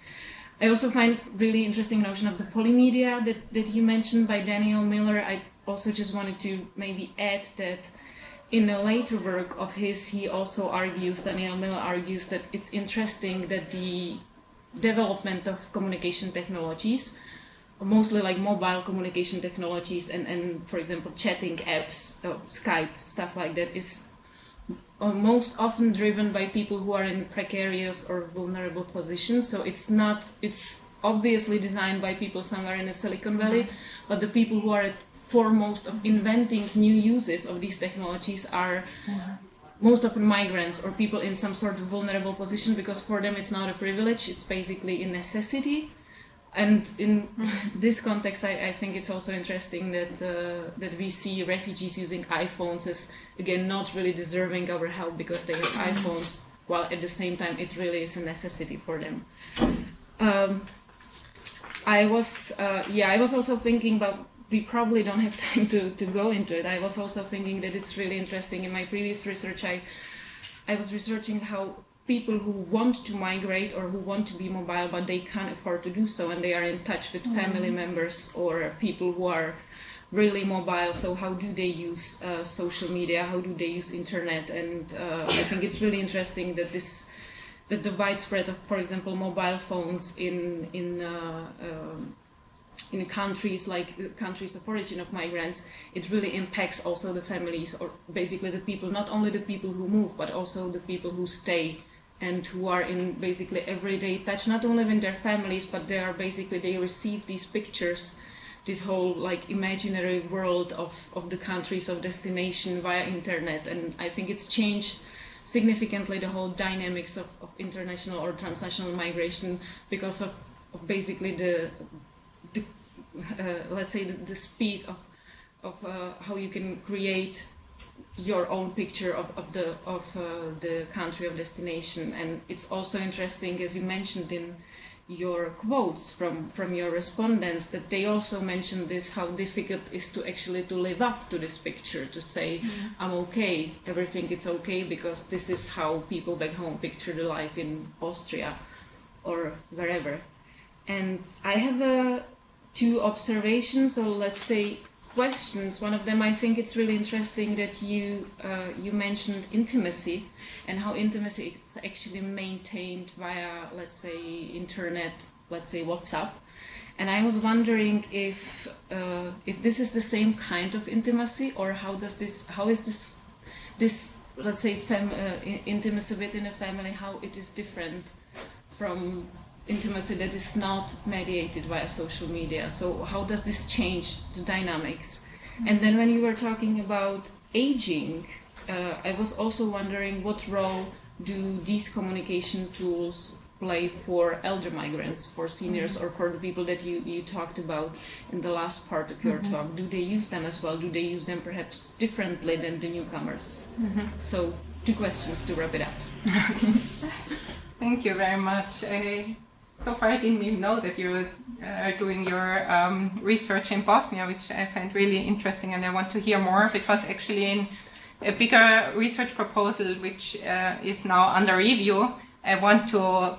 I also find really interesting notion of the polymedia that you mentioned by Daniel Miller. I also just wanted to maybe add that in a later work of his, he also argues, Daniel Miller argues, that it's interesting that the development of communication technologies mostly like mobile communication technologies and for example, chatting apps, Skype, stuff like that is most often driven by people who are in precarious or vulnerable positions. So it's obviously designed by people somewhere in the Silicon Valley, but the people who are at foremost of inventing new uses of these technologies are most often migrants or people in some sort of vulnerable position, because for them it's not a privilege, it's basically a necessity. And in this context, I think it's also interesting that we see refugees using iPhones as, again, not really deserving our help because they have iPhones, while at the same time it really is a necessity for them. I was also thinking, but we probably don't have time to go into it. I was also thinking that it's really interesting. In my previous research, I was researching how people who want to migrate or who want to be mobile but they can't afford to do so, and they are in touch with family members or people who are really mobile. So how do they use social media? How do they use internet? And I think it's really interesting that the widespread of, for example, mobile phones in countries like countries of origin of migrants, it really impacts also the families, or basically the people, not only the people who move, but also the people who stay and who are in basically everyday touch, not only with their families, but they receive these pictures, this whole like imaginary world of the countries of destination via internet. And I think it's changed significantly the whole dynamics of international or transnational migration because of basically the let's say the speed of how you can create your own picture of the country of destination. And it's also interesting, as you mentioned in your quotes from your respondents, that they also mentioned this, how difficult it is to live up to this picture, to say I'm okay, everything is okay, because this is how people back home picture the life in Austria or wherever. And I have two observations, or let's say questions. One of them, I think it's really interesting that you mentioned intimacy and how intimacy is actually maintained via, let's say, internet, let's say WhatsApp. And I was wondering if this is the same kind of intimacy, or how is this let's say intimacy within a family, how it is different from intimacy that is not mediated via social media. So how does this change the dynamics? And then when you were talking about aging, I was also wondering what role do these communication tools play for elder migrants, for seniors, or for the people that you talked about in the last part of your talk? Do they use them as well? Do they use them perhaps differently than the newcomers? So 2 questions to wrap it up. Thank you very much. So far, I didn't even know that you are doing your research in Bosnia, which I find really interesting, and I want to hear more, because actually in a bigger research proposal, which is now under review, I want to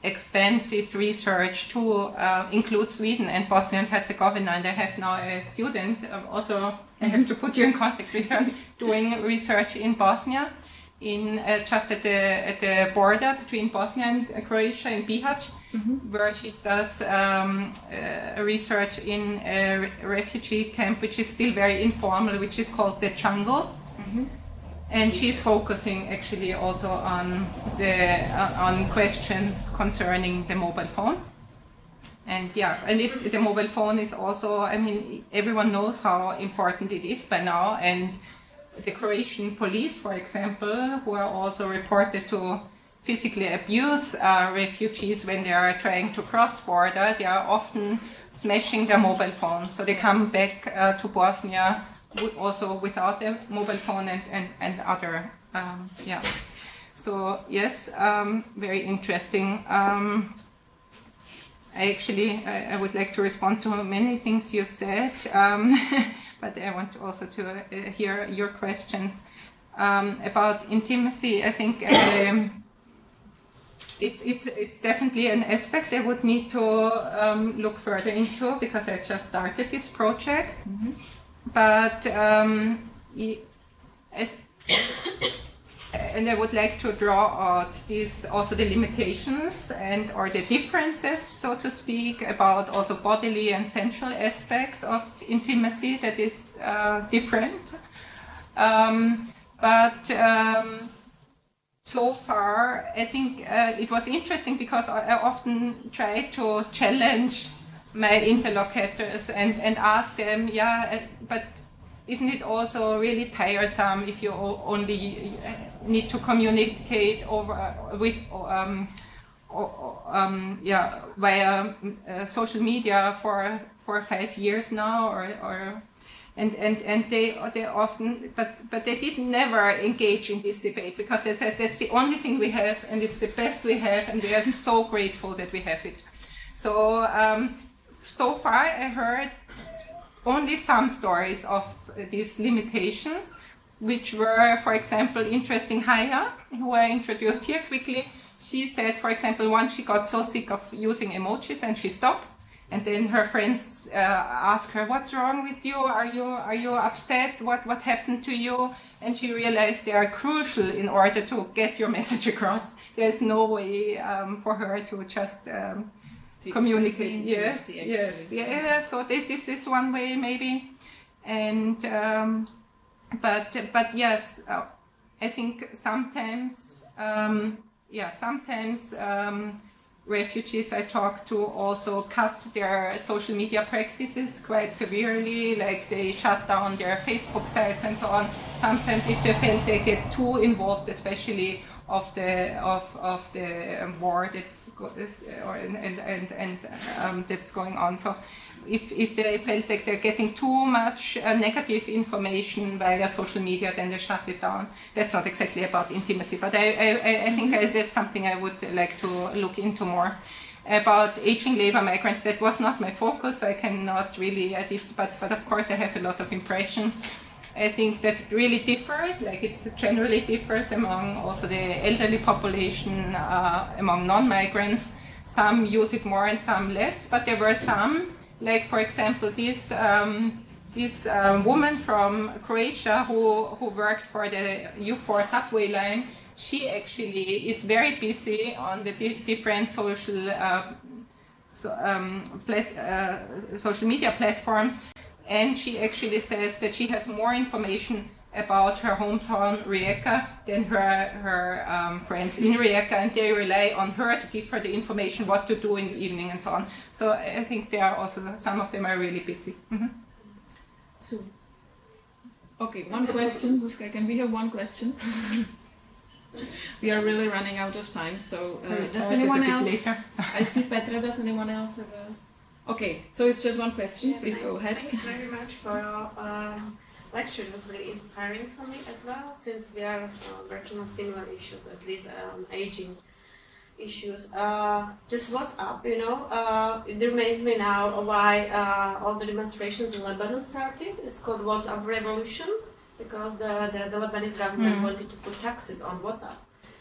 expand this research to include Sweden and Bosnia and Herzegovina. And I have now a student, also I have to put you in contact with her, doing research in Bosnia, in just at the border between Bosnia and Croatia, in Bihać, where she does research in a refugee camp, which is still very informal, which is called the Jungle. And she's focusing actually also on on questions concerning the mobile phone. And the mobile phone is also, I mean, everyone knows how important it is by now. And the Croatian police, for example, who are also reported to physically abuse refugees when they are trying to cross border, they are often smashing their mobile phones. So they come back to Bosnia also without a mobile phone and other, So yes, very interesting. I would like to respond to many things you said, but I want also to hear your questions about intimacy. I think it's definitely an aspect I would need to look further into, because I just started this project. I would like to draw out these also the limitations and or the differences, so to speak, about also bodily and sensual aspects of intimacy that is different. So far, I think it was interesting because I often try to challenge my interlocutors and ask them, but isn't it also really tiresome if you only need to communicate via social media for 5 years now, and they often, but they did never engage in this debate because they said that's the only thing we have and it's the best we have and they are so grateful that we have it. So far I heard only some stories of these limitations, which were, for example, interesting. Haya, who I introduced here quickly, she said, for example, once she got so sick of using emojis and she stopped. And then her friends asked her, "What's wrong with you? Are you upset? What happened to you?" And she realized they are crucial in order to get your message across. There's no way for her to just communicate. Yes. So this is one way maybe, and but yes, I think sometimes refugees I talk to also cut their social media practices quite severely, like they shut down their Facebook sites and so on. Sometimes if they feel they get too involved, especially of the war that's going on. So if they felt like they're getting too much negative information via social media, then they shut it down. That's not exactly about intimacy, but I think that's something I would like to look into more. About aging labor migrants, that was not my focus. I cannot really edit, but of course I have a lot of impressions. I think that really differed, like it generally differs among also the elderly population, among non-migrants. Some use it more and some less, but there were some, like for example, this woman from Croatia who worked for the U4 subway line. She actually is very busy on the different social media platforms, and she actually says that she has more information about her hometown Rijeka than her friends in Rijeka, and they rely on her to give her the information what to do in the evening and so on. So I think there are also, some of them are really busy. Mm-hmm. So, okay, one question. Zuzka, can we have one question? We are really running out of time, so does anyone else? I see Petra, does anyone else have a... Okay, so it's just one question. Yeah, please go ahead. Thanks very much for your lecture. It was really inspiring for me as well, since we are working on similar issues, at least aging issues. Just WhatsApp, it reminds me now why all the demonstrations in Lebanon started. It's called WhatsApp Revolution, because the Lebanese government wanted to put taxes on WhatsApp.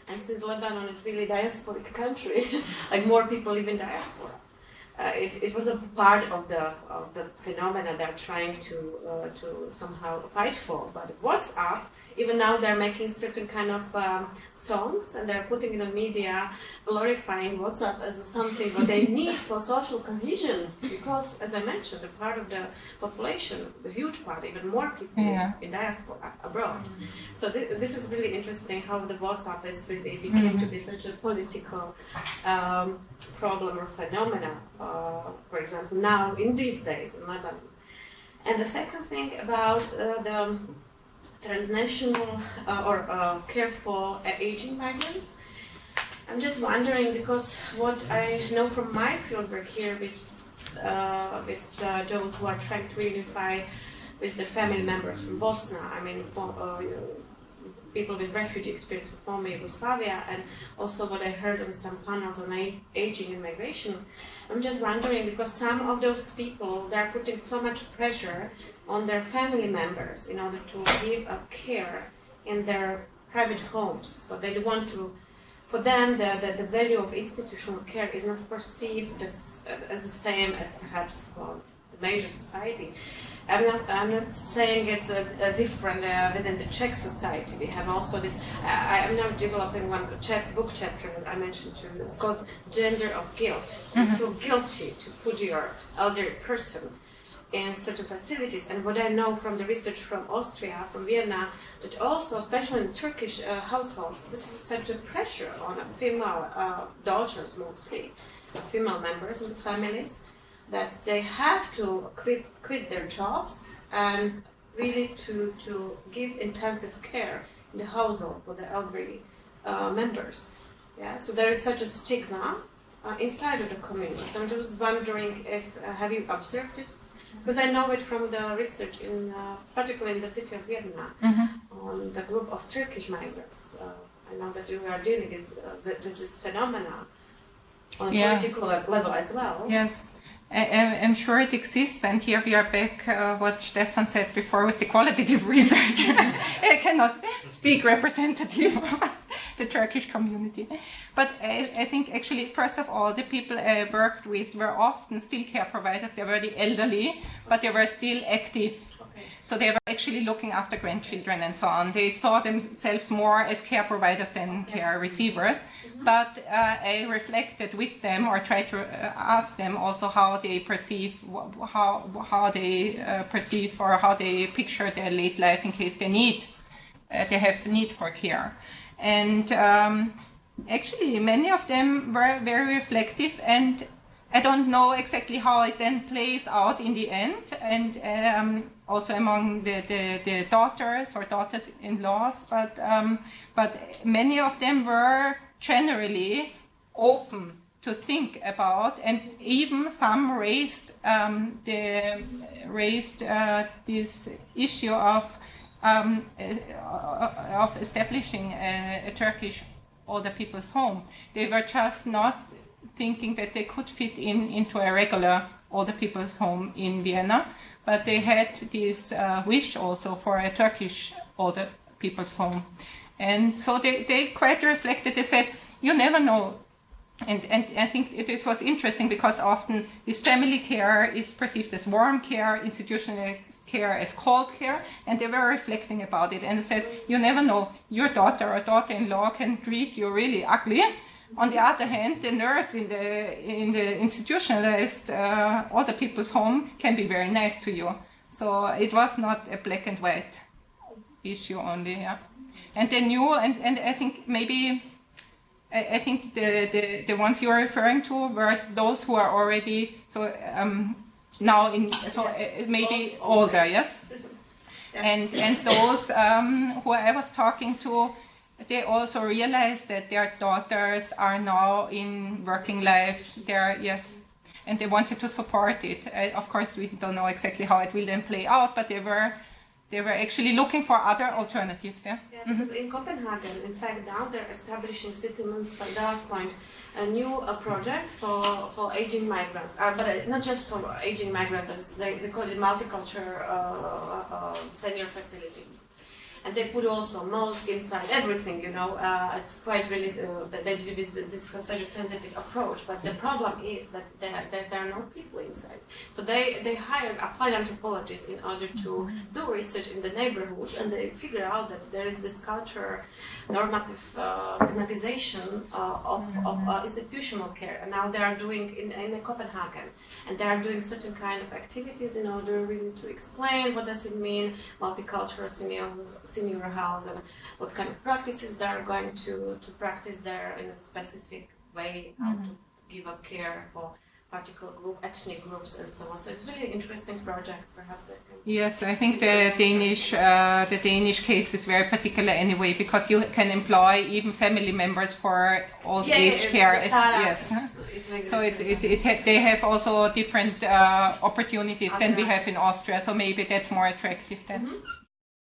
And since Lebanon is really a diasporic country, like more people live in diaspora, it was a part of the phenomena they're trying to somehow fight for. But WhatsApp, even now they're making certain kind of songs and they're putting it on media, glorifying WhatsApp as something that they need for social cohesion. Because, as I mentioned, a part of the population, the huge part, even more people in diaspora abroad. So this is really interesting how the WhatsApp has really became to be such a political problem or phenomena. For example, now in these days in Lebanon. And the second thing about the transnational or care for aging migrants, I'm just wondering, because what I know from my fieldwork here with those who are trying to reunify with their family members from Bosnia, I mean, people with refugee experience from former Yugoslavia, and also what I heard on some panels on aging and migration. I'm just wondering, because some of those people, they're putting so much pressure on their family members in order to give up care in their private homes. So they want to, for them, the value of institutional care is not perceived as the same as perhaps for the major society. I'm not saying it's a different within the Czech society. We have also this. I'm now developing one book chapter that I mentioned too. It's called Gender of Guilt. You feel guilty to put your elderly person in certain facilities. And what I know from the research from Austria, from Vienna, that also, especially in Turkish households, this is such a pressure on female daughters mostly, female members of the families, that they have to quit their jobs and really to give intensive care in the household for the elderly members. Yeah, so there is such a stigma inside of the community. So I'm just wondering if have you observed this? Because I know it from the research in, particularly in the city of Vienna, on the group of Turkish migrants. I know that you are dealing with this phenomena on a political level as well. Yes. I'm sure it exists, and here we are back what Stefan said before with the qualitative research. I cannot speak representative of the Turkish community. But I think actually, first of all, the people I worked with were often still care providers. They were the elderly, but they were still active. So they were actually looking after grandchildren and so on. They saw themselves more as care providers than care receivers. But I reflected with them, or tried to ask them also how they perceive, how they perceive or how they picture their late life in case they have need for care. And actually, many of them were very reflective, and I don't know exactly how it then plays out in the end, and also among the daughters or daughters-in-laws, but many of them were generally open to think about, and even some raised this issue of establishing a Turkish older people's home. They were just not thinking that they could fit into a regular older people's home in Vienna, but they had this wish also for a Turkish older people's home. And so they quite reflected. They said, you never know. And I think this was interesting because often this family care is perceived as warm care, institutional care as cold care, and they were reflecting about it and said, you never know, your daughter or daughter-in-law can treat you really ugly. On the other hand, the nurse in the institutionalized older people's home can be very nice to you. So it was not a black and white issue only. Yeah. And they knew, and I think maybe, I think the ones you are referring to were those who are already now maybe older, yes. And those who I was talking to, they also realized that their daughters are now in working life. And they wanted to support it. Of course, we don't know exactly how it will then play out, but they were actually looking for other alternatives. Yeah, because in Copenhagen, in fact, now they're establishing City Municipal's Point, a new project for aging migrants, but not just for aging migrants. They call it multicultural senior facility. And they put also mosque inside everything, it's quite really, they do this such a sensitive approach, but the problem is that there are no people inside. So they hired applied anthropologists in order to do research in the neighborhoods, and they figure out that there is this culture, normative stigmatization of institutional care, and now they are doing in Copenhagen, and they are doing certain kind of activities in order really to explain what does it mean, multicultural senior house, and what kind of practices they are going to practice there in a specific way, how to give up care for particular group, ethnic groups, and so on. So it's really an interesting project. Perhaps I can. Yes, I think the Danish case is very particular anyway, because you can employ even family members for old age care. So they have also different opportunities than we have in Austria. So maybe that's more attractive then.